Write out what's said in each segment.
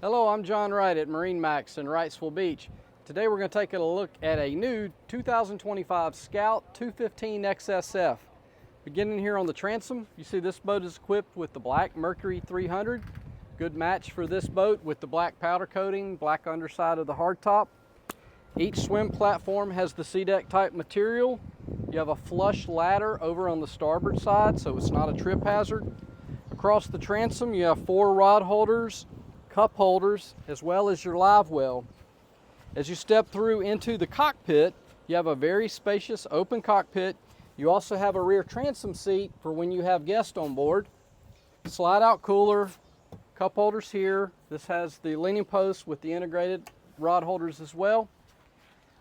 Hello, I'm John Wright at MarineMax in Wrightsville Beach. Today we're going to take a look at a new 2025 Scout 215 XSF. Beginning here on the transom, you see this boat is equipped with the black Mercury 300. Good match for this boat with the black powder coating, black underside of the hardtop. Each swim platform has the SeaDek type material. You have a flush ladder over on the starboard side, so it's not a trip hazard. Across the transom, you have 4 rod holders, cup holders, as well as your live well. As you step through into the cockpit, you have a very spacious open cockpit. You also have a rear transom seat for when you have guests on board. Slide out cooler, cup holders here. This has the leaning post with the integrated rod holders as well.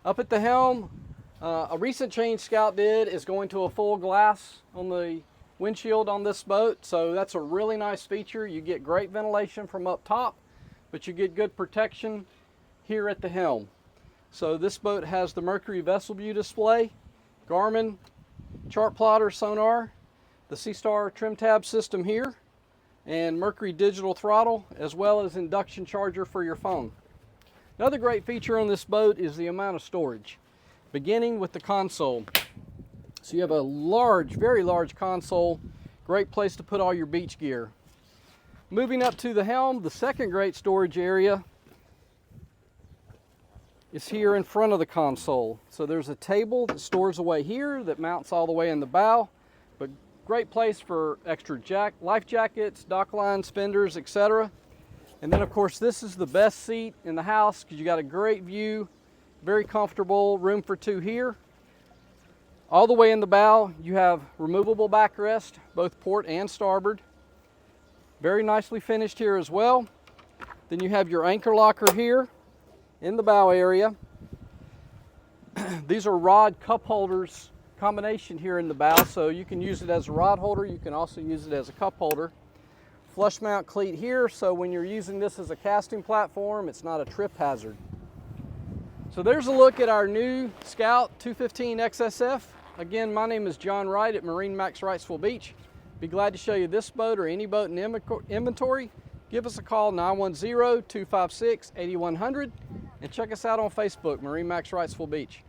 Up at the helm, a recent change Scout did is going to a full glass on the windshield on this boat, so that's a really nice feature. You get great ventilation from up top, but you get good protection here at the helm. So this boat has the Mercury Vessel View display, Garmin chart plotter sonar, the Seastar trim tab system here, and Mercury digital throttle, as well as induction charger for your phone. Another great feature on this boat is the amount of storage, beginning with the console. So you have a large, very large console, great place to put all your beach gear. Moving up to the helm, the second great storage area is here in front of the console. So there's a table that stores away here that mounts all the way in the bow, but great place for extra life jackets, dock lines, fenders, etc. And then of course this is the best seat in the house because you got a great view, very comfortable, room for 2 here. All the way in the bow you have removable backrest, both port and starboard. Very nicely finished here as well. Then you have your anchor locker here in the bow area. These are rod cup holders combination here in the bow, so you can use it as a rod holder, you can also use it as a cup holder. Flush mount cleat here, so when you're using this as a casting platform, it's not a trip hazard. So there's a look at our new Scout 215 XSF. Again, my name is John Wright at MarineMax Wrightsville Beach. Be glad to show you this boat or any boat in inventory. Give us a call, 910-256-8100, and check us out on Facebook, MarineMax Wrightsville Beach.